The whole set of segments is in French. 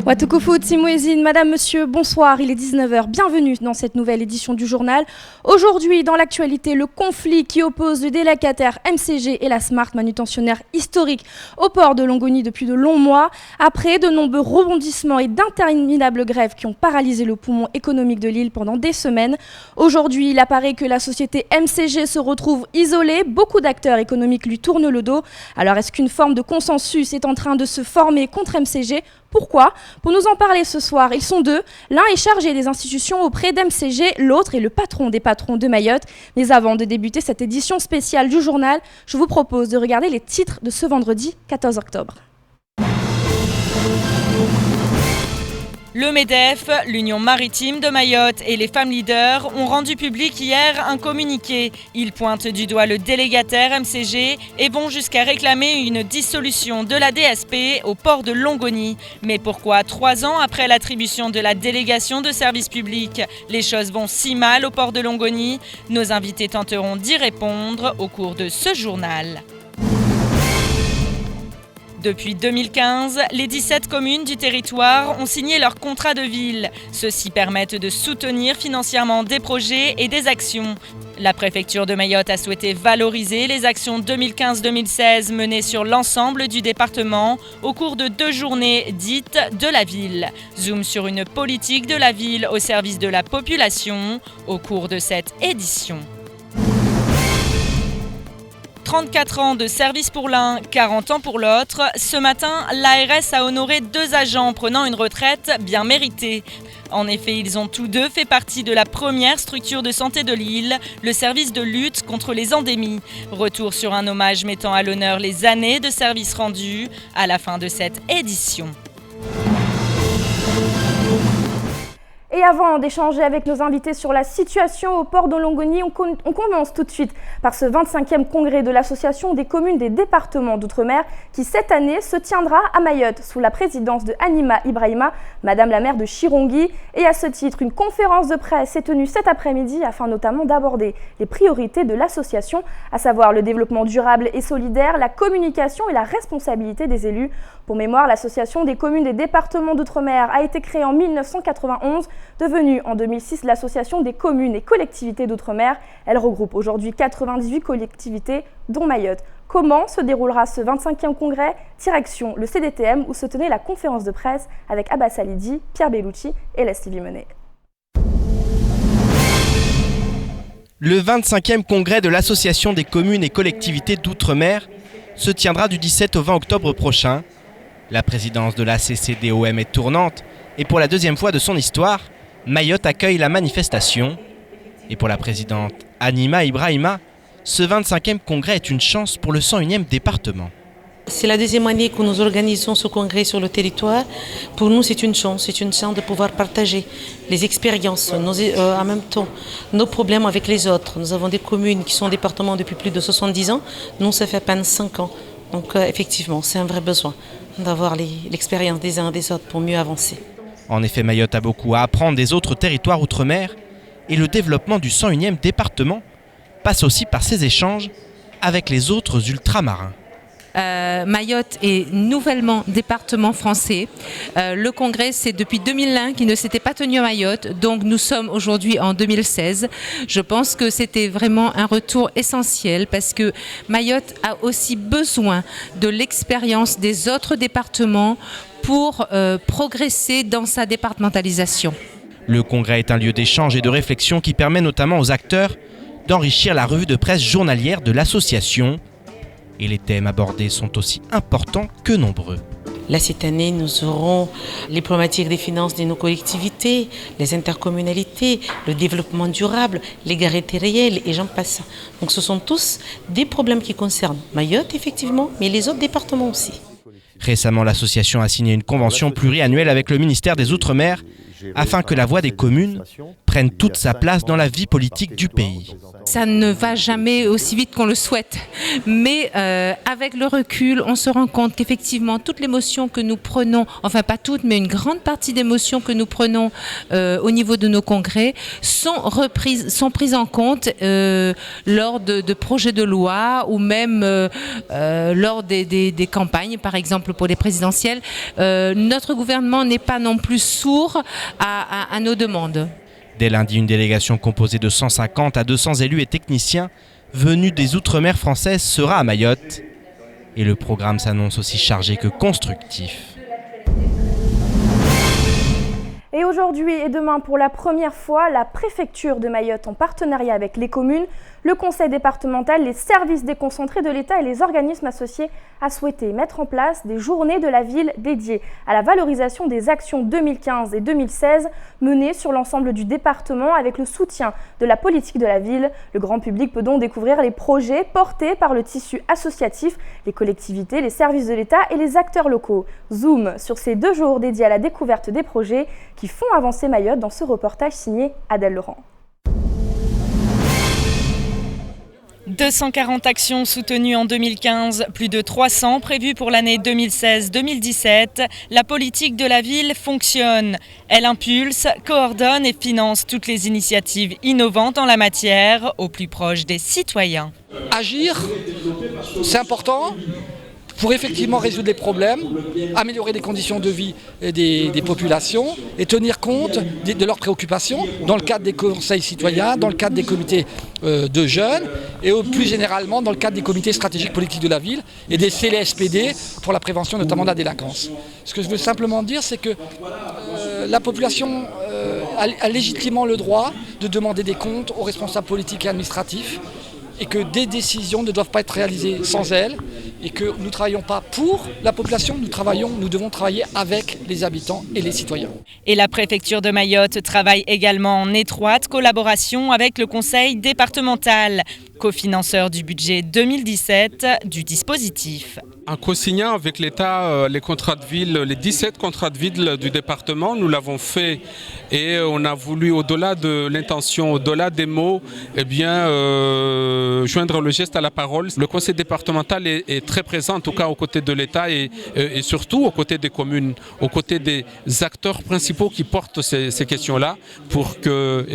Watukufu Tsimouezine, madame, monsieur, bonsoir, il est 19h, bienvenue dans cette nouvelle édition du journal. Aujourd'hui, dans l'actualité, le conflit qui oppose le délégataire MCG et la Smart, manutentionnaire historique au port de Longoni depuis de longs mois, après de nombreux rebondissements et d'interminables grèves qui ont paralysé le poumon économique de l'île pendant des semaines. Aujourd'hui, il apparaît que la société MCG se retrouve isolée, beaucoup d'acteurs économiques lui tournent le dos. Alors est-ce qu'une forme de consensus est en train de se former contre MCG ? Pourquoi ? Pour nous en parler ce soir, ils sont deux. L'un est chargé des institutions auprès d'MCG, l'autre est le patron des patrons de Mayotte. Mais avant de débuter cette édition spéciale du journal, je vous propose de regarder les titres de ce vendredi 14 octobre. Le MEDEF, l'Union maritime de Mayotte et les femmes leaders ont rendu public hier un communiqué. Ils pointent du doigt le délégataire MCG et vont jusqu'à réclamer une dissolution de la DSP au port de Longoni. Mais pourquoi 3 ans après l'attribution de la délégation de service public, les choses vont si mal au port de Longoni ? Nos invités tenteront d'y répondre au cours de ce journal. Depuis 2015, les 17 communes du territoire ont signé leur contrat de ville. Ceux-ci permettent de soutenir financièrement des projets et des actions. La préfecture de Mayotte a souhaité valoriser les actions 2015-2016 menées sur l'ensemble du département au cours de 2 journées dites de la ville. Zoom sur une politique de la ville au service de la population au cours de cette édition. 34 ans de service pour l'un, 40 ans pour l'autre. Ce matin, l'ARS a honoré 2 agents prenant une retraite bien méritée. En effet, ils ont tous deux fait partie de la première structure de santé de l'île, le service de lutte contre les endémies. Retour sur un hommage mettant à l'honneur les années de service rendus à la fin de cette édition. Et avant d'échanger avec nos invités sur la situation au port de Longoni, on commence tout de suite par ce 25e congrès de l'Association des communes des départements d'outre-mer qui cette année se tiendra à Mayotte sous la présidence de Anima Ibrahima, madame la maire de Chirongui. Et à ce titre, une conférence de presse s'est tenue cet après-midi afin notamment d'aborder les priorités de l'association, à savoir le développement durable et solidaire, la communication et la responsabilité des élus. Pour mémoire, l'Association des communes des départements d'outre-mer a été créée en 1991, devenue en 2006 l'Association des communes et collectivités d'outre-mer. Elle regroupe aujourd'hui 98 collectivités, dont Mayotte. Comment se déroulera ce 25e congrès ? Direction le CDTM où se tenait la conférence de presse avec Abbas Alidi, Pierre Bellucci et Leslie Vimonet. Le 25e congrès de l'Association des communes et collectivités d'outre-mer se tiendra du 17 au 20 octobre prochain. La présidence de la CCDOM est tournante et pour la 2e fois de son histoire, Mayotte accueille la manifestation. Et pour la présidente Anima Ibrahima, ce 25e congrès est une chance pour le 101e département. C'est la 2e année que nous organisons ce congrès sur le territoire. Pour nous, c'est une chance de pouvoir partager les expériences, en même temps nos problèmes avec les autres. Nous avons des communes qui sont départements depuis plus de 70 ans. Nous, ça fait à peine 5 ans. Donc effectivement, c'est un vrai besoin d'avoir l'expérience des uns et des autres pour mieux avancer. En effet, Mayotte a beaucoup à apprendre des autres territoires outre-mer et le développement du 101e département passe aussi par ses échanges avec les autres ultramarins. Mayotte est nouvellement département français. Le congrès, c'est depuis 2001 qui ne s'était pas tenu à Mayotte. Donc nous sommes aujourd'hui en 2016. Je pense que c'était vraiment un retour essentiel parce que Mayotte a aussi besoin de l'expérience des autres départements pour progresser dans sa départementalisation. Le congrès est un lieu d'échange et de réflexion qui permet notamment aux acteurs d'enrichir la revue de presse journalière de l'association. Et les thèmes abordés sont aussi importants que nombreux. Là, cette année, nous aurons les problématiques des finances de nos collectivités, les intercommunalités, le développement durable, l'égalité réelle et j'en passe. Donc ce sont tous des problèmes qui concernent Mayotte, effectivement, mais les autres départements aussi. Récemment, l'association a signé une convention pluriannuelle avec le ministère des Outre-mer afin que la voix des communes prenne toute sa place dans la vie politique du pays. Ça ne va jamais aussi vite qu'on le souhaite, mais avec le recul, on se rend compte qu'effectivement, toutes les motions que nous prenons, enfin pas toutes, mais une grande partie des motions que nous prenons au niveau de nos congrès sont prises en compte lors de projets de loi ou même lors des campagnes, par exemple pour les présidentielles. Notre gouvernement n'est pas non plus sourd à nos demandes. Dès lundi, une délégation composée de 150 à 200 élus et techniciens venus des Outre-mer françaises sera à Mayotte. Et le programme s'annonce aussi chargé que constructif. Et aujourd'hui et demain, pour la première fois, la préfecture de Mayotte, en partenariat avec les communes, le conseil départemental, les services déconcentrés de l'État et les organismes associés a souhaité mettre en place des journées de la ville dédiées à la valorisation des actions 2015 et 2016 menées sur l'ensemble du département avec le soutien de la politique de la ville. Le grand public peut donc découvrir les projets portés par le tissu associatif, les collectivités, les services de l'État et les acteurs locaux. Zoom sur ces 2 jours dédiés à la découverte des projets qui font avancer Mayotte dans ce reportage signé Adèle Laurent. 240 actions soutenues en 2015, plus de 300 prévues pour l'année 2016-2017. La politique de la ville fonctionne. Elle impulse, coordonne et finance toutes les initiatives innovantes en la matière, au plus proche des citoyens. Agir, c'est important pour effectivement résoudre les problèmes, améliorer les conditions de vie des populations et tenir compte de leurs préoccupations dans le cadre des conseils citoyens, dans le cadre des comités de jeunes et plus généralement dans le cadre des comités stratégiques politiques de la ville et des CLSPD pour la prévention notamment de la délinquance. Ce que je veux simplement dire, c'est que la population a légitimement le droit de demander des comptes aux responsables politiques et administratifs et que des décisions ne doivent pas être réalisées sans elle et que nous ne travaillons pas pour la population, nous devons travailler avec les habitants et les citoyens. Et la préfecture de Mayotte travaille également en étroite collaboration avec le conseil départemental, cofinanceur du budget 2017 du dispositif. En co-signant avec l'État les contrats de ville, les 17 contrats de ville du département, nous l'avons fait et on a voulu, au-delà de l'intention, au-delà des mots, joindre le geste à la parole. Le conseil départemental est très présent, en tout cas aux côtés de l'État et surtout aux côtés des communes, aux côtés des acteurs principaux qui portent ces questions-là pour que,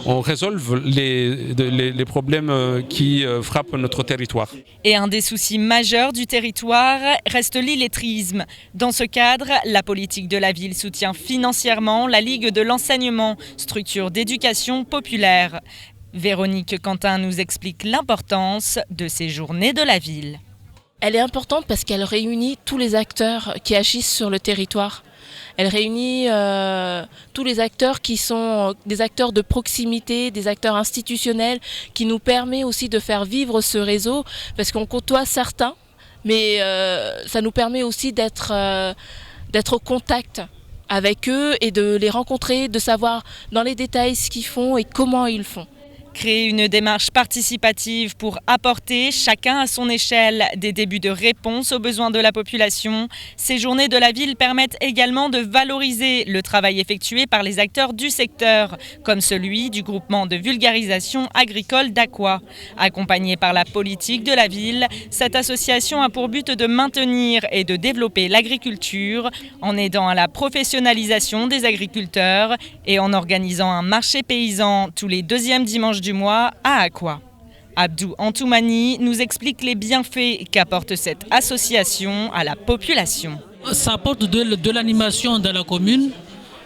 on résolve les problèmes qui frappent notre territoire. Et un des soucis majeurs du territoire reste l'illettrisme. Dans ce cadre, la politique de la ville soutient financièrement la Ligue de l'enseignement, structure d'éducation populaire. Véronique Quentin nous explique l'importance de ces journées de la ville. Elle est importante parce qu'elle réunit tous les acteurs qui agissent sur le territoire. Elle réunit tous les acteurs qui sont des acteurs de proximité, des acteurs institutionnels, qui nous permet aussi de faire vivre ce réseau, parce qu'on côtoie certains, mais ça nous permet aussi d'être au contact avec eux et de les rencontrer, de savoir dans les détails ce qu'ils font et comment ils font. Créer une démarche participative pour apporter, chacun à son échelle, des débuts de réponse aux besoins de la population. Ces journées de la ville permettent également de valoriser le travail effectué par les acteurs du secteur, comme celui du groupement de vulgarisation agricole d'Aqua. Accompagnée par la politique de la ville, cette association a pour but de maintenir et de développer l'agriculture en aidant à la professionnalisation des agriculteurs et en organisant un marché paysan tous les 2e dimanches du mois à Aqua. Abdou Antoumani nous explique les bienfaits qu'apporte cette association à la population. Ça apporte de l'animation dans la commune.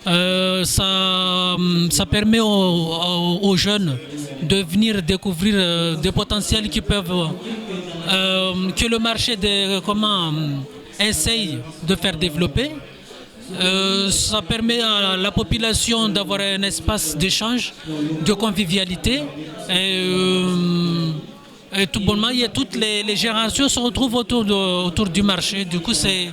Ça permet aux jeunes de venir découvrir des potentiels qui peuvent que le marché essaye de faire développer. Ça permet à la population d'avoir un espace d'échange, de convivialité. Et tout bonnement, toutes les générations se retrouvent autour du marché. Du coup, c'est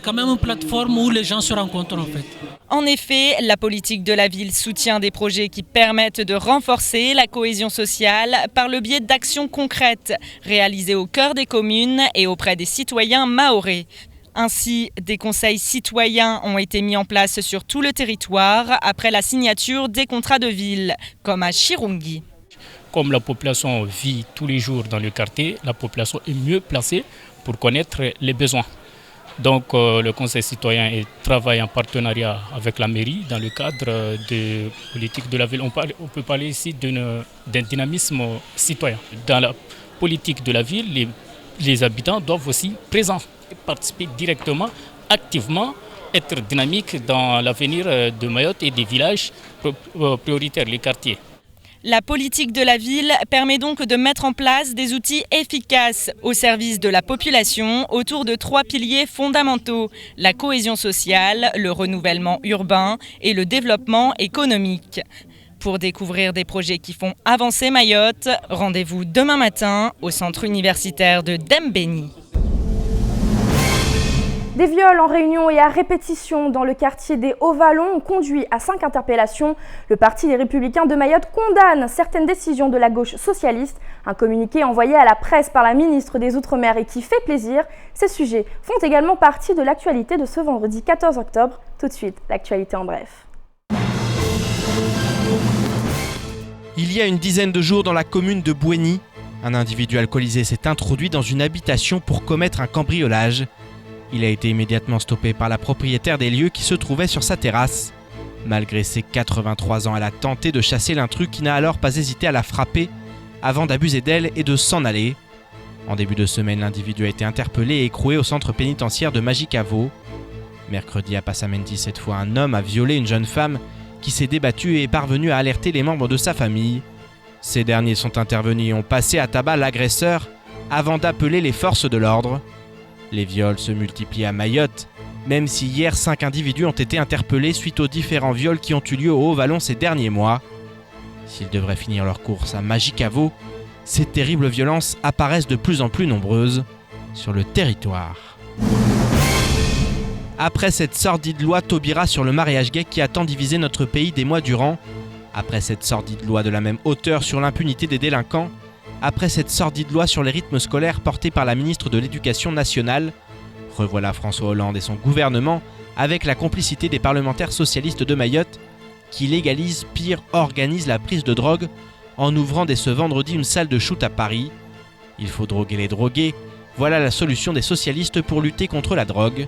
quand même une plateforme où les gens se rencontrent en fait. En effet, la politique de la ville soutient des projets qui permettent de renforcer la cohésion sociale par le biais d'actions concrètes réalisées au cœur des communes et auprès des citoyens mahorais. Ainsi, des conseils citoyens ont été mis en place sur tout le territoire après la signature des contrats de ville, comme à Chirungi. Comme la population vit tous les jours dans le quartier, la population est mieux placée pour connaître les besoins. Donc le conseil citoyen travaille en partenariat avec la mairie dans le cadre des politiques de la ville. On peut parler ici d'un dynamisme citoyen. Dans la politique de la ville, les habitants doivent aussi présents, participer directement, activement, être dynamiques dans l'avenir de Mayotte et des villages prioritaires, les quartiers. La politique de la ville permet donc de mettre en place des outils efficaces au service de la population autour de 3 piliers fondamentaux, la cohésion sociale, le renouvellement urbain et le développement économique. Pour découvrir des projets qui font avancer Mayotte, rendez-vous demain matin au centre universitaire de Dembéni. Des viols en réunion et à répétition dans le quartier des Hauts-Vallons ont conduit à 5 interpellations. Le Parti des Républicains de Mayotte condamne certaines décisions de la gauche socialiste. Un communiqué envoyé à la presse par la ministre des Outre-mer et qui fait plaisir. Ces sujets font également partie de l'actualité de ce vendredi 14 octobre. Tout de suite, l'actualité en bref. Il y a une dizaine de jours dans la commune de Bouéni, un individu alcoolisé s'est introduit dans une habitation pour commettre un cambriolage. Il a été immédiatement stoppé par la propriétaire des lieux qui se trouvait sur sa terrasse. Malgré ses 83 ans, elle a tenté de chasser l'intrus qui n'a alors pas hésité à la frapper avant d'abuser d'elle et de s'en aller. En début de semaine, l'individu a été interpellé et écroué au centre pénitentiaire de Magicavo. Mercredi à Passamenti, cette fois, un homme a violé une jeune femme qui s'est débattue et est parvenu à alerter les membres de sa famille. Ces derniers sont intervenus et ont passé à tabac l'agresseur avant d'appeler les forces de l'ordre. Les viols se multiplient à Mayotte, même si hier 5 individus ont été interpellés suite aux différents viols qui ont eu lieu au Haut-Vallon ces derniers mois. S'ils devraient finir leur course à Magicavo, ces terribles violences apparaissent de plus en plus nombreuses sur le territoire. Après cette sordide loi Taubira sur le mariage gay qui a tant divisé notre pays des mois durant, après cette sordide loi de la même hauteur sur l'impunité des délinquants, après cette sordide loi sur les rythmes scolaires portée par la ministre de l'Éducation nationale, revoilà François Hollande et son gouvernement avec la complicité des parlementaires socialistes de Mayotte qui légalisent, pire, organisent la prise de drogue en ouvrant dès ce vendredi une salle de shoot à Paris. Il faut droguer les drogués, voilà la solution des socialistes pour lutter contre la drogue.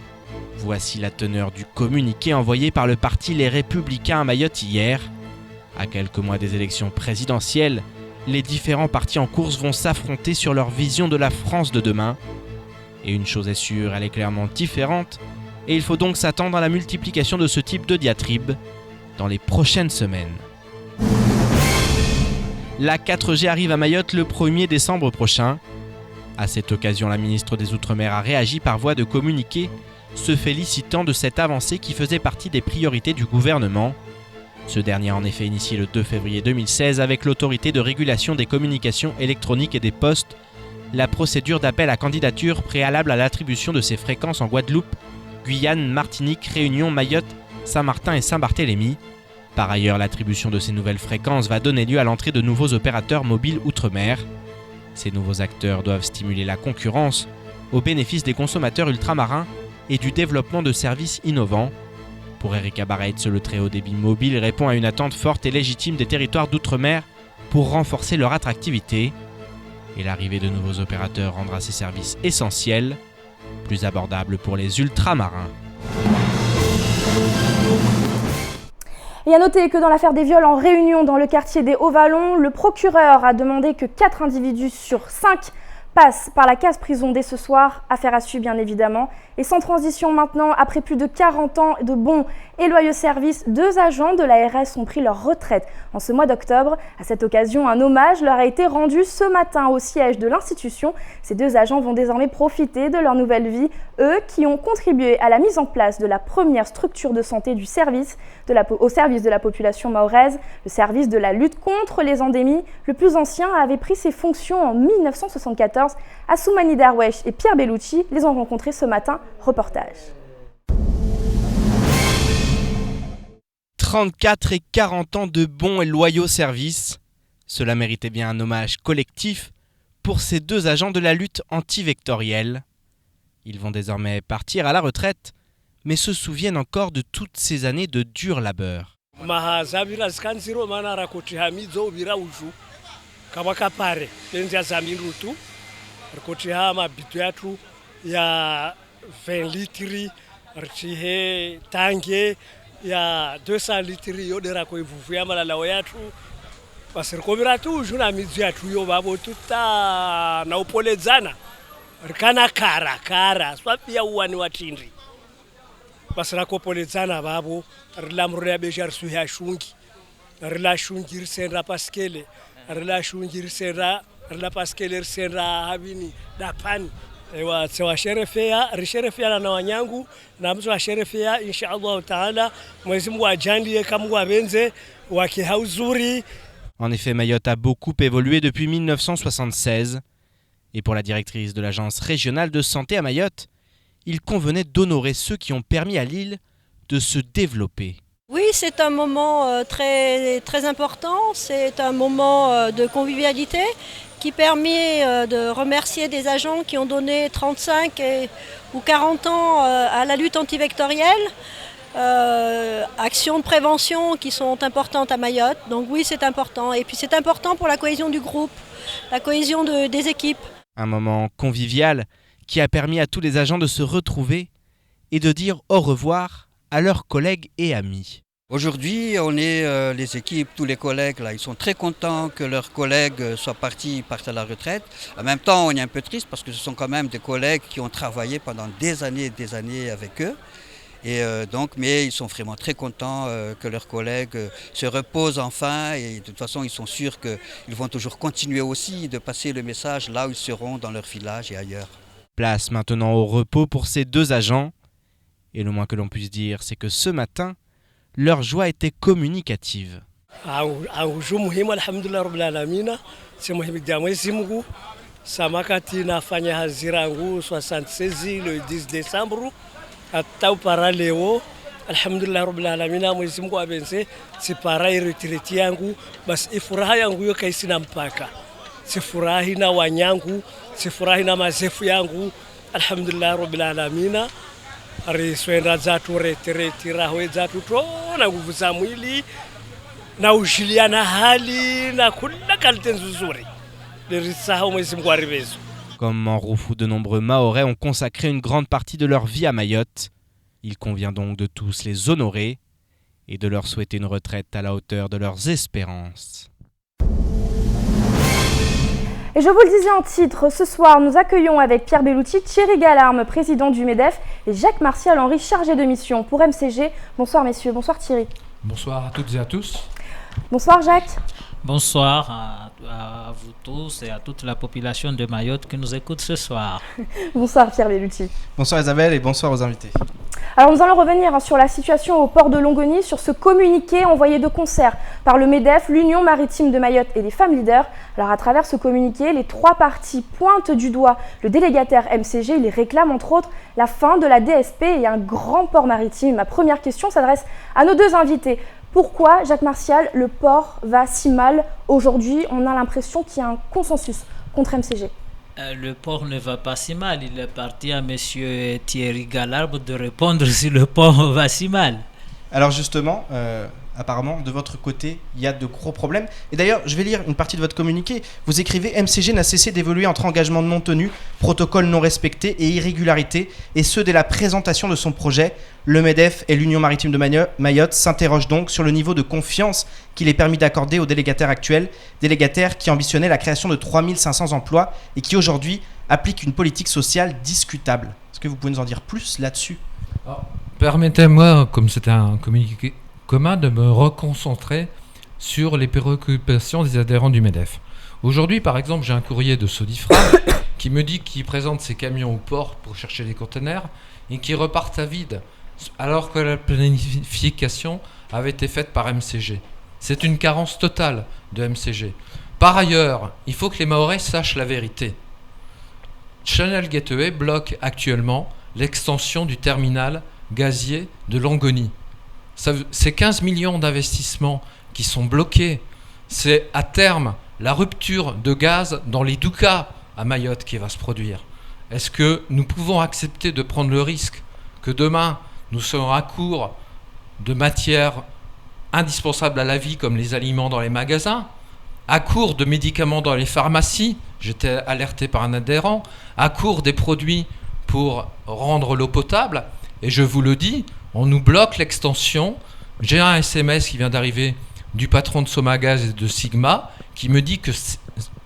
Voici la teneur du communiqué envoyé par le parti Les Républicains à Mayotte hier. À quelques mois des élections présidentielles, les différents partis en course vont s'affronter sur leur vision de la France de demain. Et une chose est sûre, elle est clairement différente, et il faut donc s'attendre à la multiplication de ce type de diatribe dans les prochaines semaines. La 4G arrive à Mayotte le 1er décembre prochain. À cette occasion, la ministre des Outre-mer a réagi par voie de communiqué, se félicitant de cette avancée qui faisait partie des priorités du gouvernement. Ce dernier a en effet initié le 2 février 2016 avec l'autorité de régulation des communications électroniques et des postes la procédure d'appel à candidature préalable à l'attribution de ces fréquences en Guadeloupe, Guyane, Martinique, Réunion, Mayotte, Saint-Martin et Saint-Barthélemy. Par ailleurs, l'attribution de ces nouvelles fréquences va donner lieu à l'entrée de nouveaux opérateurs mobiles outre-mer. Ces nouveaux acteurs doivent stimuler la concurrence au bénéfice des consommateurs ultramarins et du développement de services innovants. Pour Erika Bareitz, le très haut débit mobile répond à une attente forte et légitime des territoires d'outre-mer pour renforcer leur attractivité. Et l'arrivée de nouveaux opérateurs rendra ces services essentiels, plus abordables pour les ultramarins. Et à noter que dans l'affaire des viols en Réunion dans le quartier des Hauts-Vallons, le procureur a demandé que 4 individus sur 5 passent par la case prison dès ce soir, affaire à suivre bien évidemment. Et sans transition maintenant, après plus de 40 ans de bons et loyaux services, 2 agents de l'ARS ont pris leur retraite en ce mois d'octobre. À cette occasion, un hommage leur a été rendu ce matin au siège de l'institution. Ces 2 agents vont désormais profiter de leur nouvelle vie, eux qui ont contribué à la mise en place de la première structure de santé au service de la population mahoraise, le service de la lutte contre les endémies. Le plus ancien avait pris ses fonctions en 1974. Assoumani Darwesh et Pierre Bellucci les ont rencontrés ce matin. Reportage. 34 et 40 ans de bons et loyaux services. Cela méritait bien un hommage collectif pour ces 2 agents de la lutte antivectorielle. Ils vont désormais partir à la retraite, mais se souviennent encore de toutes ces années de dur labeur. Ya 200 litri yo dera ko ivuvuya malala yatu basirikomira tu juna midzi yatu yo babo tuta na upoledzana rikana kara swapia uwani watindri basirakopoledzana babo rilamuro ya beja risuya shungi rila shungi risenda paskele rila shungi risenda rila paskele risenda habini dapani ewa tsewa risherefea na wanyangu na mtu washerefea insha Allah taala Mwenyezi Mungu ajalie kama wabenze wakihauzuri. En effet, Mayotte a beaucoup évolué depuis 1976 et pour la directrice de l'agence régionale de santé à Mayotte, il convenait d'honorer ceux qui ont permis à l'île de se développer. Oui, c'est un moment très, très important, c'est un moment de convivialité qui permet de remercier des agents qui ont donné 35 ou 40 ans à la lutte antivectorielle, actions de prévention qui sont importantes à Mayotte. Donc oui, c'est important. Et puis c'est important pour la cohésion du groupe, la cohésion des équipes. Un moment convivial qui a permis à tous les agents de se retrouver et de dire au revoir à leurs collègues et amis. Aujourd'hui, on est les équipes, tous les collègues, là, ils sont très contents que leurs collègues soient partent à la retraite. En même temps, on est un peu triste parce que ce sont quand même des collègues qui ont travaillé pendant des années avec eux. Et mais ils sont vraiment très contents que leurs collègues se reposent enfin. Et de toute façon, ils sont sûrs qu'ils vont toujours continuer aussi de passer le message là où ils seront dans leur village et ailleurs. Place maintenant au repos pour ces deux agents. Et le moins que l'on puisse dire, c'est que ce matin, leur joie était communicative. Samakati nafanya hazira yangu 76 le 10 décembre atau para leo alhamdulillah rabbil alamin Mwenyezi Mungu abenze sipara retireti yangu basi ifuraha yangu yo kaisina mpaka sifurahi na wanyangu sifurahi na mazefu yangu alhamdulillah rabbil alamin ariswenda zatu retireti raho zatu na nguvu za mwili na ujiliana hali na kula kalite nzuri. Comme Manroufou, de nombreux Mahorais ont consacré une grande partie de leur vie à Mayotte. Il convient donc de tous les honorer et de leur souhaiter une retraite à la hauteur de leurs espérances. Et je vous le disais en titre, ce soir nous accueillons avec Pierre Bellouti, Thierry Galarme, président du MEDEF, et Jacques Martial Henry, chargé de mission pour MCG. Bonsoir messieurs, bonsoir Thierry. Bonsoir à toutes et à tous. Bonsoir Jacques. Bonsoir à vous tous et à toute la population de Mayotte qui nous écoute ce soir. Bonsoir Pierre Bellouti. Bonsoir Isabelle et bonsoir aux invités. Alors nous allons revenir sur la situation au port de Longoni, sur ce communiqué envoyé de concert par le MEDEF, l'Union maritime de Mayotte et les femmes leaders. Alors à travers ce communiqué, les trois parties pointent du doigt le délégataire MCG. Ils réclament entre autres la fin de la DSP et un grand port maritime. Ma première question s'adresse à nos deux invités. Pourquoi, Jacques Martial, le port va si mal aujourd'hui? On a l'impression qu'il y a un consensus contre MCG. Le port ne va pas si mal. Il est parti à M. Thierry Galarme de répondre si le port va si mal. Alors justement, apparemment, de votre côté, il y a de gros problèmes. Et d'ailleurs, je vais lire une partie de votre communiqué. Vous écrivez « MCG n'a cessé d'évoluer entre engagement non tenu, protocole non respecté et irrégularité, et ce dès la présentation de son projet. Le MEDEF et l'Union maritime de Mayotte s'interrogent donc sur le niveau de confiance qu'il est permis d'accorder au délégataire actuel, délégataire qui ambitionnait la création de 3500 emplois et qui aujourd'hui applique une politique sociale discutable. » Est-ce que vous pouvez nous en dire plus là-dessus? Permettez-moi, comme c'était un communiqué commun, de me reconcentrer sur les préoccupations des adhérents du MEDEF. Aujourd'hui, par exemple, j'ai un courrier de Sodifra qui me dit qu'il présente ses camions au port pour chercher les conteneurs et qui repartent à vide, alors que la planification avait été faite par MCG. C'est une carence totale de MCG. Par ailleurs, il faut que les Mahorais sachent la vérité. Channel Gateway bloque actuellement l'extension du terminal gazier de Longoni. C'est 15 millions d'investissements qui sont bloqués. C'est à terme la rupture de gaz dans les Doukas à Mayotte qui va se produire. Est-ce que nous pouvons accepter de prendre le risque que demain, nous serons à court de matières indispensables à la vie, comme les aliments dans les magasins, à court de médicaments dans les pharmacies, j'étais alerté par un adhérent, à court des produits pour rendre l'eau potable, et je vous le dis, on nous bloque l'extension. J'ai un SMS qui vient d'arriver du patron de Somagaz et de Sigma, qui me dit que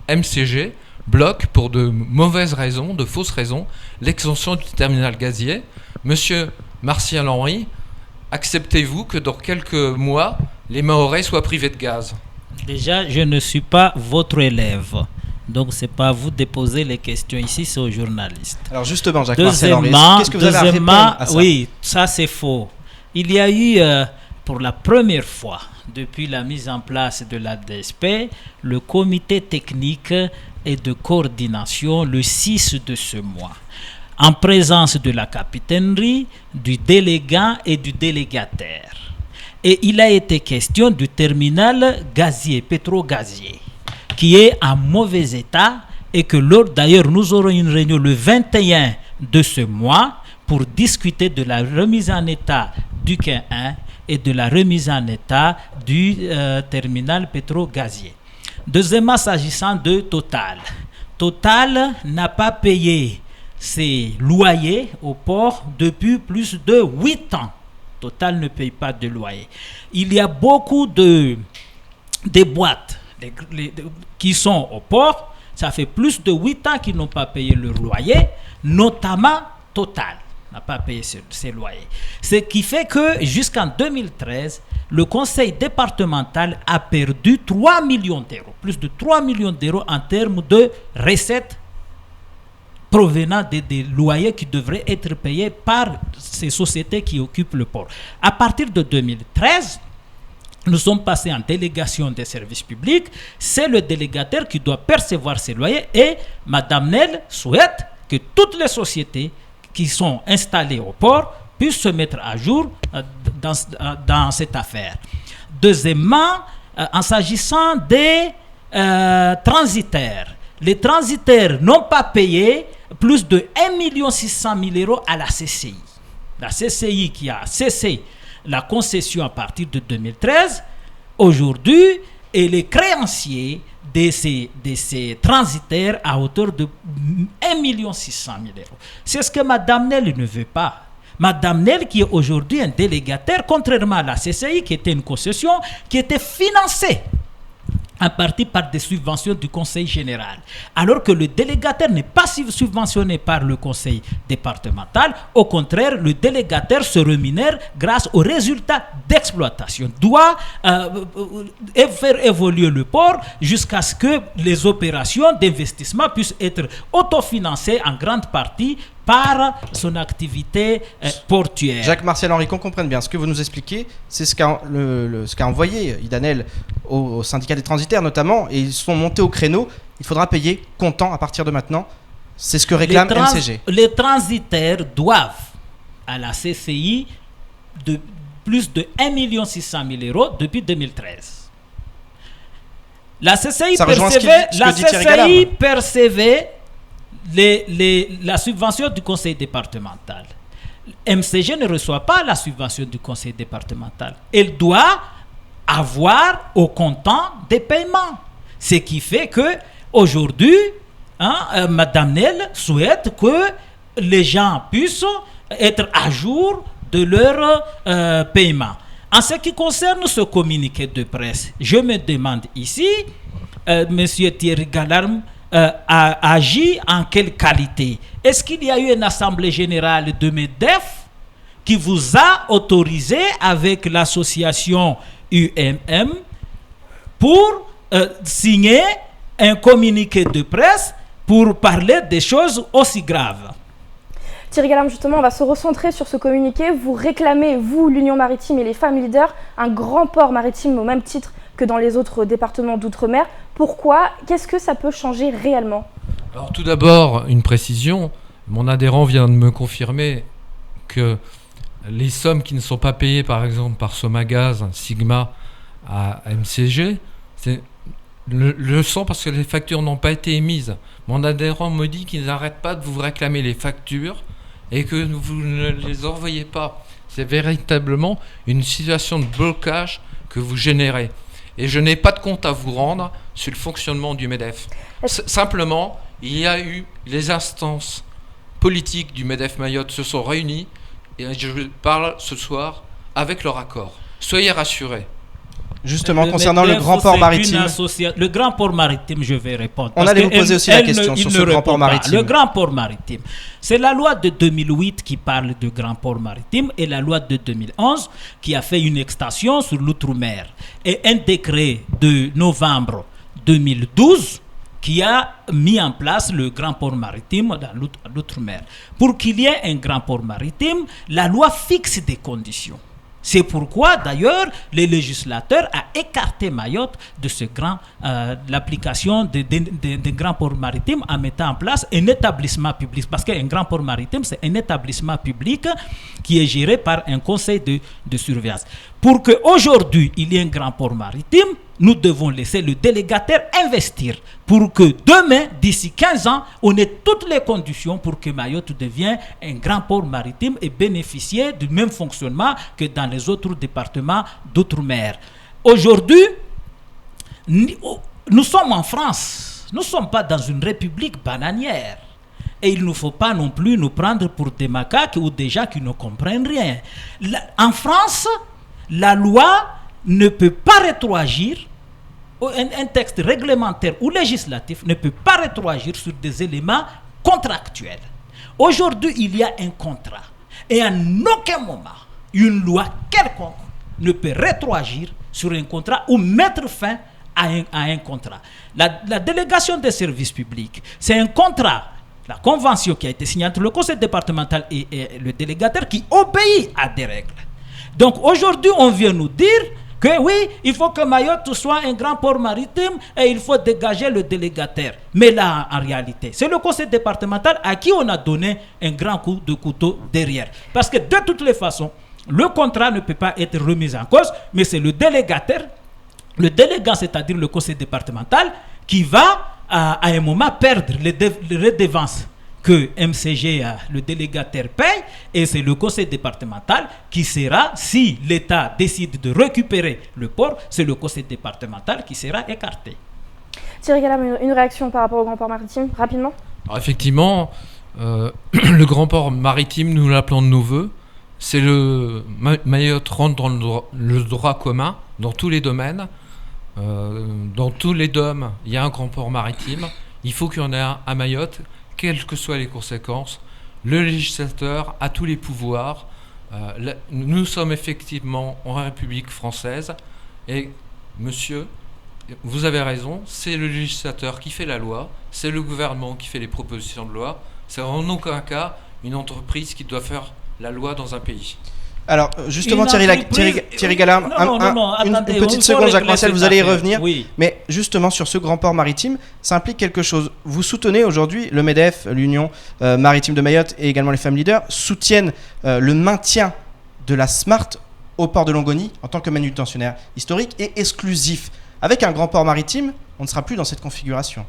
MCG bloque pour de mauvaises raisons, de fausses raisons, l'extension du terminal gazier. Monsieur Martial Henry, acceptez-vous que dans quelques mois, les Mahorais soient privés de gaz? Déjà, je ne suis pas votre élève. Donc, ce n'est pas à vous de poser les questions ici, c'est aux journalistes. Alors justement, Jacques-Marcel Henry, qu'est-ce que vous avez à répondre à ça? Oui, ça c'est faux. Il y a eu, pour la première fois, depuis la mise en place de la DSP, le comité technique et de coordination le 6 de ce mois, en présence de la capitainerie, du délégant et du délégataire. Et il a été question du terminal gazier, pétro-gazier, qui est en mauvais état et que d'ailleurs nous aurons une réunion le 21 de ce mois pour discuter de la remise en état du quai 1 et de la remise en état du terminal pétro-gazier. Deuxièmement, s'agissant de Total. Total n'a pas payé ses loyers au port depuis plus de 8 ans. Total ne paye pas de loyer. Il y a beaucoup de boîtes qui sont au port. Ça fait plus de 8 ans qu'ils n'ont pas payé leur loyer, notamment Total n'a pas payé ses loyers. Ce qui fait que jusqu'en 2013, le conseil départemental a perdu 3 millions d'euros, plus de 3 millions d'euros en termes de recettes provenant des loyers qui devraient être payés par ces sociétés qui occupent le port. À partir de 2013, nous sommes passés en délégation des services publics. C'est le délégataire qui doit percevoir ces loyers et Mme Nel souhaite que toutes les sociétés qui sont installées au port puissent se mettre à jour dans cette affaire. Deuxièmement, en s'agissant des transitaires, les transitaires n'ont pas payé plus de 1 600 000 euros à la CCI. La CCI qui a cessé la concession à partir de 2013, aujourd'hui, elle est créancier de ces transitaires à hauteur de 1 600 000 euros. C'est ce que Mme Nel ne veut pas. Mme Nel, qui est aujourd'hui un délégataire, contrairement à la CCI, qui était une concession, qui était financée en partie par des subventions du Conseil général. Alors que le délégataire n'est pas subventionné par le Conseil départemental. Au contraire, le délégataire se rémunère grâce aux résultats d'exploitation. Doit faire évoluer le port jusqu'à ce que les opérations d'investissement puissent être autofinancées en grande partie par son activité portuaire. Jacques-Marcel Henry, qu'on comprenne bien, ce que vous nous expliquez, c'est ce qu'a envoyé Idanel au syndicat des transitaires notamment, et ils sont montés au créneau. Il faudra payer comptant à partir de maintenant. C'est ce que réclame MCG. Les transitaires doivent à la CCI de plus de 1 600 000 euros depuis 2013. La CCI percevait la subvention du conseil départemental. MCG ne reçoit pas la subvention du conseil départemental. Elle doit avoir au comptant des paiements. Ce qui fait que aujourd'hui, Mme Nel souhaite que les gens puissent être à jour de leur paiement. En ce qui concerne ce communiqué de presse, je me demande ici, M. Thierry Galarme a agi en quelle qualité? Est-ce qu'il y a eu une assemblée générale de MEDEF qui vous a autorisé avec l'association UMM pour signer un communiqué de presse pour parler des choses aussi graves? Thierry Galarme, justement, on va se recentrer sur ce communiqué. Vous réclamez, vous, l'Union maritime et les femmes leaders, un grand port maritime au même titre que dans les autres départements d'outre-mer. Pourquoi? Qu'est-ce que ça peut changer réellement? Alors tout d'abord, une précision. Mon adhérent vient de me confirmer que les sommes qui ne sont pas payées, par exemple, par Somagaz, Sigma, à MCG, le sont parce que les factures n'ont pas été émises. Mon adhérent me dit qu'il n'arrête pas de vous réclamer les factures et que vous ne les envoyez pas. C'est véritablement une situation de blocage que vous générez. Et je n'ai pas de compte à vous rendre sur le fonctionnement du MEDEF. Simplement, il y a eu les instances politiques du MEDEF Mayotte se sont réunies et je parle ce soir avec leur accord. Soyez rassurés. Justement, concernant le grand port maritime. Le grand port maritime, je vais répondre. On allait vous poser aussi la question sur ce grand port maritime. Le grand port maritime, c'est la loi de 2008 qui parle de grand port maritime et la loi de 2011 qui a fait une extension sur l'outre-mer. Et un décret de novembre 2012 qui a mis en place le grand port maritime dans l'outre-mer. Pour qu'il y ait un grand port maritime, la loi fixe des conditions. C'est pourquoi, d'ailleurs, le législateur a écarté Mayotte de l'application des grands ports maritimes en mettant en place un établissement public. Parce qu'un grand port maritime, c'est un établissement public qui est géré par un conseil de surveillance. Pour qu'aujourd'hui, il y ait un grand port maritime, nous devons laisser le délégataire investir pour que demain, d'ici 15 ans, on ait toutes les conditions pour que Mayotte devienne un grand port maritime et bénéficier du même fonctionnement que dans les autres départements d'outre-mer. Aujourd'hui, nous sommes en France, nous ne sommes pas dans une république bananière. Et il ne faut pas non plus nous prendre pour des macaques ou des gens qui ne comprennent rien. En France, la loi ne peut pas rétroagir. Un texte réglementaire ou législatif ne peut pas rétroagir sur des éléments contractuels. Aujourd'hui, il y a un contrat. Et en aucun moment, une loi quelconque ne peut rétroagir sur un contrat ou mettre fin à un contrat. La délégation des services publics, c'est un contrat, la convention qui a été signée entre le conseil départemental et le délégataire qui obéit à des règles. Donc aujourd'hui, on vient nous dire que oui, il faut que Mayotte soit un grand port maritime et il faut dégager le délégataire. Mais là, en réalité, c'est le conseil départemental à qui on a donné un grand coup de couteau derrière. Parce que de toutes les façons, le contrat ne peut pas être remis en cause, mais c'est le délégataire, le délégant, c'est-à-dire le conseil départemental, qui va à un moment perdre les redevances que MCG, le délégataire, paye, et c'est le conseil départemental qui sera, si l'État décide de récupérer le port, c'est le conseil départemental qui sera écarté. Thierry Galam, une réaction par rapport au grand port maritime, rapidement? Alors effectivement, le grand port maritime, nous l'appelons de nos voeux. C'est Mayotte rentre dans le droit commun, dans tous les domaines. Dans tous les DOM, il y a un grand port maritime. Il faut qu'il y en ait un à Mayotte, quelles que soient les conséquences. Le législateur a tous les pouvoirs. Nous sommes effectivement en République française. Et monsieur, vous avez raison, c'est le législateur qui fait la loi, c'est le gouvernement qui fait les propositions de loi. C'est en aucun cas une entreprise qui doit faire la loi dans un pays. Alors, justement, Thierry Galam, une petite seconde, Jacques Martial, vous allez y revenir. Oui. Mais justement, sur ce grand port maritime, ça implique quelque chose. Vous soutenez aujourd'hui, le MEDEF, l'Union maritime de Mayotte et également les Femmes Leaders, soutiennent le maintien de la SMART au port de Longoni en tant que manutentionnaire historique et exclusif. Avec un grand port maritime, on ne sera plus dans cette configuration.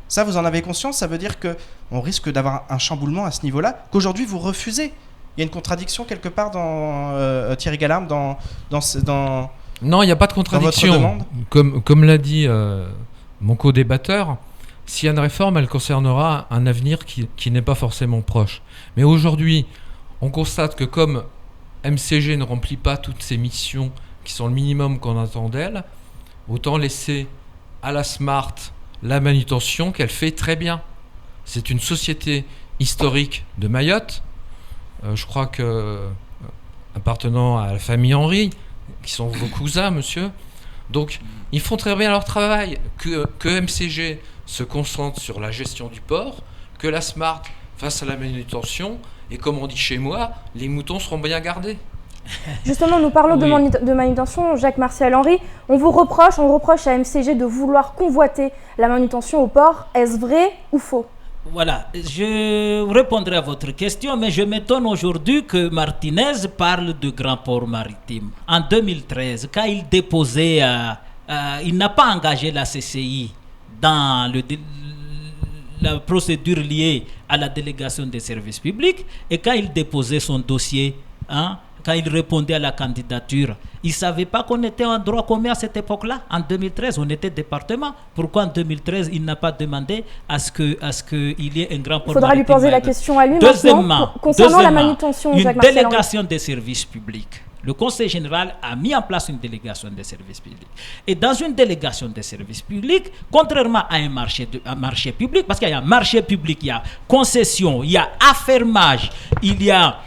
Ça, vous en avez conscience? Ça veut dire qu'on risque d'avoir un chamboulement à ce niveau-là, qu'aujourd'hui vous refusez. Il y a une contradiction quelque part dans Thierry Galam dans Non, il n'y a pas de contradiction. Comme l'a dit mon co-débatteur, s'il y a une réforme, elle concernera un avenir qui n'est pas forcément proche. Mais aujourd'hui, on constate que comme MCG ne remplit pas toutes ses missions qui sont le minimum qu'on attend d'elle, autant laisser à la SMART la manutention qu'elle fait très bien. C'est une société historique de Mayotte. Je crois que appartenant à la famille Henry, qui sont vos cousins, monsieur. Donc, ils font très bien leur travail. Que MCG se concentre sur la gestion du port, que la SMART fasse à la manutention, et comme on dit chez moi, les moutons seront bien gardés. Justement, nous parlons de manutention. Jacques Martial Henry, on reproche à MCG de vouloir convoiter la manutention au port. Est-ce vrai ou faux? Voilà, je répondrai à votre question, mais je m'étonne aujourd'hui que Martinez parle de grand port maritime. En 2013, quand il déposait il n'a pas engagé la CCI dans la procédure liée à la délégation des services publics, et quand il déposait son dossier, quand il répondait à la candidature, il ne savait pas qu'on était en droit commun à cette époque-là. En 2013, on était département. Pourquoi en 2013, il n'a pas demandé à ce qu'il y ait un grand port maritime? Il faudra lui poser la question à lui maintenant. Concernant la manutention, une délégation des services publics. Le Conseil général a mis en place une délégation des services publics. Et dans une délégation des services publics, contrairement à un marché public, parce qu'il y a un marché public, il y a concession, il y a affermage, il y a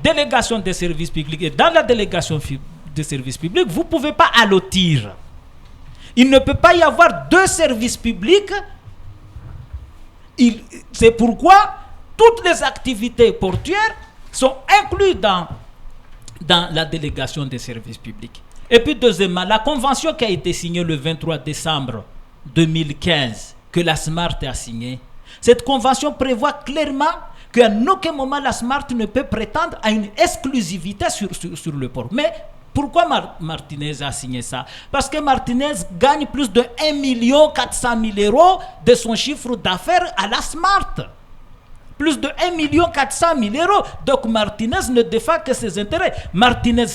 délégation des services publics. Et dans la délégation des services publics, vous ne pouvez pas allotir. Il ne peut pas y avoir deux services publics. C'est pourquoi toutes les activités portuaires sont incluses dans la délégation des services publics. Et puis deuxièmement, la convention qui a été signée le 23 décembre 2015, que la SMART a signée, cette convention prévoit clairement qu'à aucun moment la SMART ne peut prétendre à une exclusivité sur le port. Mais pourquoi Martinez a signé ça? Parce que Martinez gagne plus de 1 400 000 € de son chiffre d'affaires à la SMART. Plus de 1 400 000 €. Donc Martinez ne défend que ses intérêts. Martinez,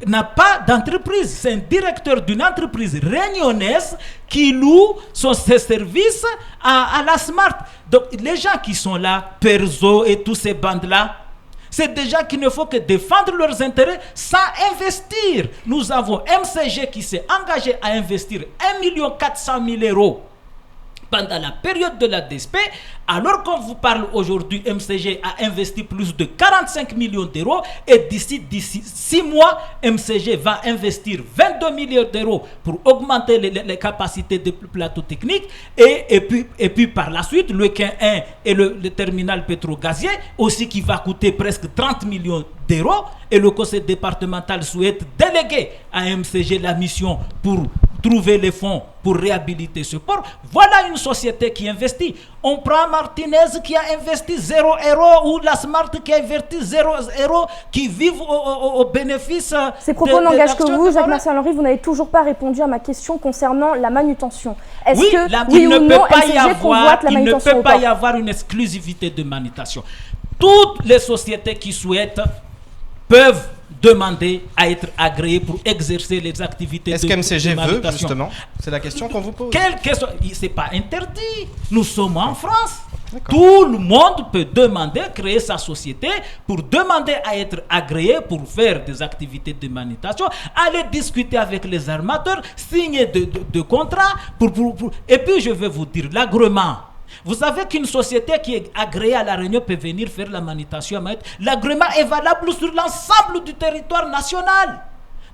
n'a pas d'entreprise. C'est un directeur d'une entreprise réunionnaise qui loue ses services à la SMART. Donc les gens qui sont là, Perzo et tous ces bandes-là, c'est des gens qui ne font que défendre leurs intérêts sans investir. Nous avons MCG qui s'est engagé à investir 1 400 000 € pendant la période de la DSP, alors qu'on vous parle aujourd'hui, MCG a investi plus de 45 millions d'euros et d'ici 6 mois, MCG va investir 22 millions d'euros pour augmenter les capacités de plateau technique et puis par la suite, le Quai 1 et le terminal pétro-gazier aussi qui va coûter presque 30 millions d'euros et le conseil départemental souhaite déléguer à MCG la mission pour trouver les fonds pour réhabiliter ce port. Voilà une société qui investit. On prend Martinez qui a investi 0 € ou la SMART qui a investi 0 €, qui vivent au bénéfice. Ces propos n'engagent que vous, Jacques-Martial Henry. Vous n'avez toujours pas répondu à ma question concernant la manutention. Est-ce que, oui ou non, MCG convoite la manutention? Il ne peut pas y avoir une exclusivité de manutention. Toutes les sociétés qui souhaitent peuvent demander à être agréés pour exercer les activités de manutention. Est-ce qu'MCG veut, justement? C'est la question qu'on vous pose. Ce n'est pas interdit. Nous sommes en France. Tout le monde peut demander, créer sa société pour demander à être agréé pour faire des activités de manutention, aller discuter avec les armateurs, signer de contrats. Et puis je vais vous dire, l'agrément. Vous savez qu'une société qui est agréée à La Réunion peut venir faire la manutention à Mayotte. L'agrément est valable sur l'ensemble du territoire national.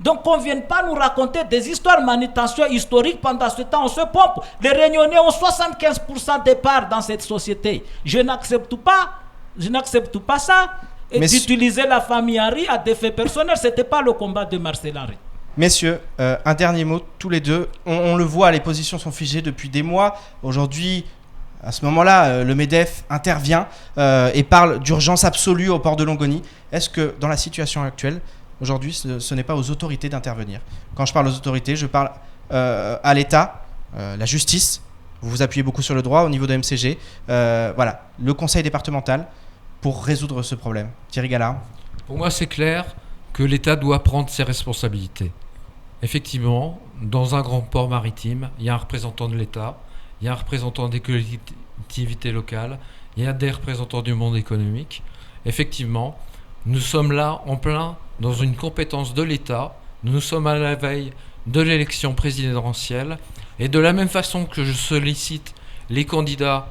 Donc qu'on ne vienne pas nous raconter des histoires de manutention historiques pendant ce temps, on se pompe. Les Réunionnais ont 75% des parts dans cette société. Je n'accepte pas ça. Et d'utiliser la famille Henry à des faits personnels, ce n'était pas le combat de Marcel Henry. Messieurs, un dernier mot, tous les deux. On le voit, les positions sont figées depuis des mois. Aujourd'hui, à ce moment-là, le MEDEF intervient et parle d'urgence absolue au port de Longoni. Est-ce que dans la situation actuelle, aujourd'hui, ce n'est pas aux autorités d'intervenir? Quand je parle aux autorités, je parle à l'État, la justice. Vous vous appuyez beaucoup sur le droit au niveau de MCG. Voilà, le conseil départemental pour résoudre ce problème. Thierry Gallard. Pour moi, c'est clair que l'État doit prendre ses responsabilités. Effectivement, dans un grand port maritime, il y a un représentant de l'État, il y a un représentant des collectivités locales, il y a des représentants du monde économique. Effectivement, nous sommes là en plein dans une compétence de l'État. Nous sommes à la veille de l'élection présidentielle. Et de la même façon que je sollicite les candidats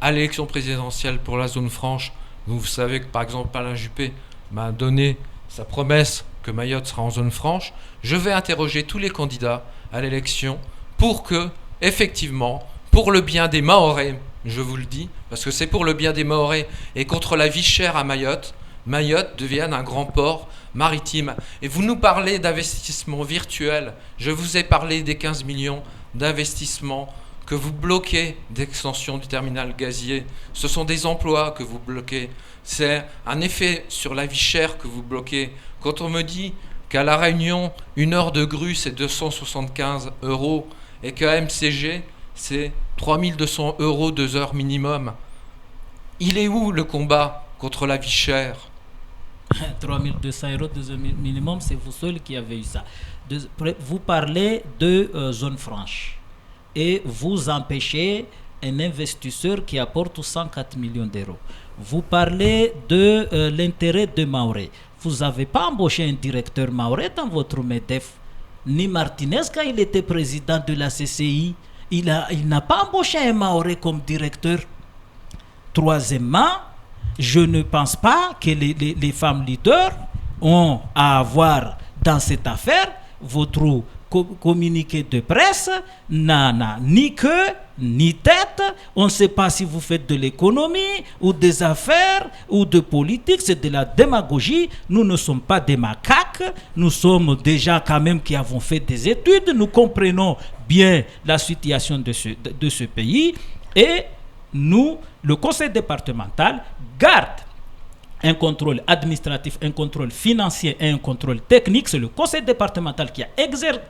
à l'élection présidentielle pour la zone franche, vous savez que par exemple Alain Juppé m'a donné sa promesse que Mayotte sera en zone franche, je vais interroger tous les candidats à l'élection pour que, effectivement, pour le bien des Mahorais, je vous le dis, parce que c'est pour le bien des Mahorais et contre la vie chère à Mayotte, Mayotte devienne un grand port maritime. Et vous nous parlez d'investissement virtuel. Je vous ai parlé des 15 millions d'investissements que vous bloquez d'extension du terminal gazier. Ce sont des emplois que vous bloquez. C'est un effet sur la vie chère que vous bloquez. Quand on me dit qu'à La Réunion, 1 heure de grue, c'est 275 € et qu'à MCG, c'est 3200 € 2 heures minimum. Il est où le combat contre la vie chère? 3200 € 2 heures minimum, c'est vous seul qui avez eu ça. Vous parlez de zone franche et vous empêchez un investisseur qui apporte 104 millions d'euros. Vous parlez de l'intérêt de Maoré. Vous n'avez pas embauché un directeur Maoré dans votre MEDEF. Ni Martinez, quand il était président de la CCI, il n'a pas embauché un Maoré comme directeur. Troisièmement, je ne pense pas que les femmes leaders ont à avoir dans cette affaire. Votre communiqué de presse n'a ni queue ni tête. On ne sait pas si vous faites de l'économie ou des affaires ou de politique. C'est de la démagogie. Nous ne sommes pas des macaques. Nous sommes des gens quand même qui avons fait des études. Nous comprenons bien la situation de ce pays. Et nous, le conseil départemental, garde un contrôle administratif, un contrôle financier et un contrôle technique. C'est le conseil départemental qui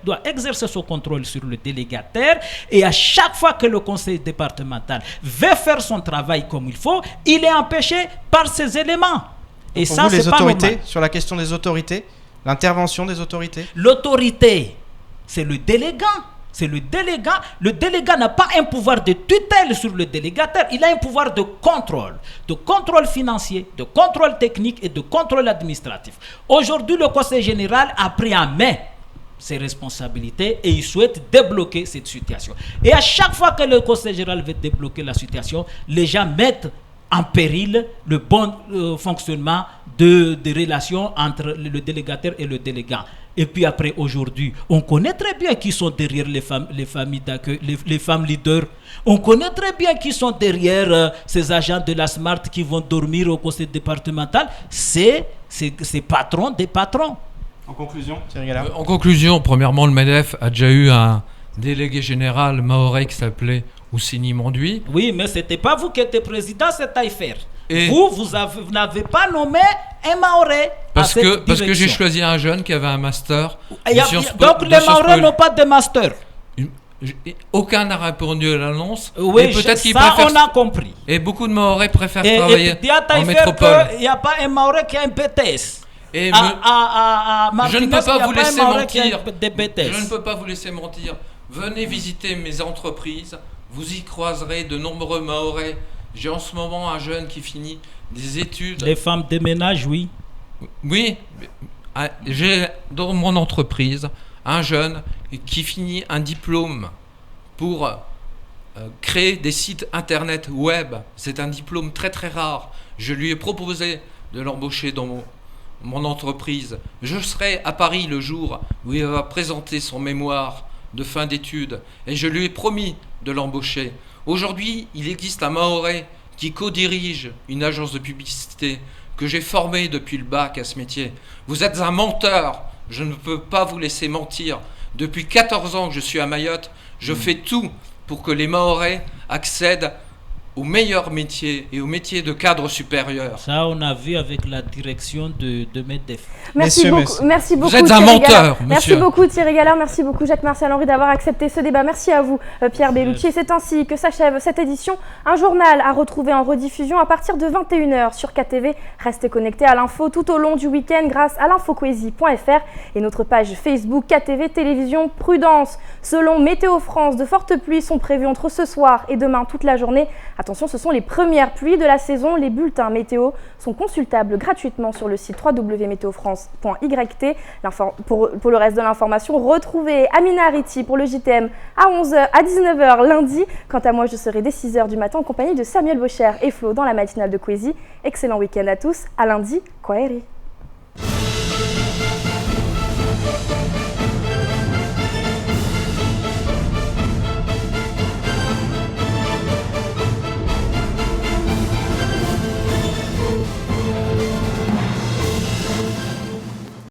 doit exercer son contrôle sur le délégataire. Et à chaque fois que le conseil départemental veut faire son travail comme il faut, il est empêché par ces éléments. Et pour ça, vous, les c'est pas autorités, normal. sur la question des autorités, l'intervention des autorités? L'autorité, c'est le délégant. C'est le délégant. Le délégant n'a pas un pouvoir de tutelle sur le délégataire. Il a un pouvoir de contrôle financier, de contrôle technique et de contrôle administratif. Aujourd'hui, le Conseil général a pris en main ses responsabilités et il souhaite débloquer cette situation. Et à chaque fois que le Conseil général veut débloquer la situation, les gens mettent en péril le bon fonctionnement des relations entre le délégataire et le délégant. Et puis après, aujourd'hui, on connaît très bien qui sont derrière les familles d'accueil, les femmes leaders. On connaît très bien qui sont derrière ces agents de la SMART qui vont dormir au conseil départemental. C'est ces patrons des patrons. En conclusion, Thierry Gallard. En conclusion, premièrement, le MEDEF a déjà eu un délégué général mahorais qui s'appelait Oussini Monduit. Oui, mais ce n'était pas vous qui étiez président, c'est Taïfer. Et vous n'avez pas nommé un Mahorais. Parce que j'ai choisi un jeune qui avait un master. Donc les Mahorais n'ont pas de master. Aucun n'a répondu à l'annonce. Oui, ça on a compris. Et beaucoup de Mahorais préfèrent travailler en métropole. Il n'y a pas un Mahorais qui a un BTS. Et je ne peux pas vous laisser mentir. Je ne peux pas vous laisser mentir. Venez visiter mes entreprises. Vous y croiserez de nombreux Mahorais. J'ai en ce moment un jeune qui finit des études. Les femmes de ménage, oui. Oui, j'ai dans mon entreprise un jeune qui finit un diplôme pour créer des sites internet web. C'est un diplôme très très rare. Je lui ai proposé de l'embaucher dans mon entreprise. Je serai à Paris le jour où il va présenter son mémoire de fin d'études et je lui ai promis de l'embaucher. Aujourd'hui, il existe un Mahorais qui co-dirige une agence de publicité que j'ai formée depuis le bac à ce métier. Vous êtes un menteur, je ne peux pas vous laisser mentir. Depuis 14 ans que je suis à Mayotte, je fais tout pour que les Mahorais accèdent aux meilleurs métiers et aux métiers de cadre supérieur. Ça, on a vu avec la direction de MEDEF. Merci beaucoup. Vous êtes un menteur, monsieur. Merci beaucoup Thierry Gallard, merci beaucoup Jacques-Martial Henry d'avoir accepté ce débat. Merci à vous Pierre Bellucci. C'est ainsi que s'achève cette édition. Un journal à retrouver en rediffusion à partir de 21h sur KTV. Restez connectés à l'info tout au long du week-end grâce à l'infocoésie.fr et notre page Facebook KTV Télévision Prudence. Selon Météo France, de fortes pluies sont prévues entre ce soir et demain toute la journée. Attention, ce sont les premières pluies de la saison. Les bulletins météo sont consultables gratuitement sur le site www.meteofrance.yt. Pour le reste de l'information, retrouvez Amina Ariti pour le JTM à 11h à 19h lundi. Quant à moi, je serai dès 6h du matin en compagnie de Samuel Bocher et Flo dans la matinale de Kwesi. Excellent week-end à tous. À lundi, Kwaheri.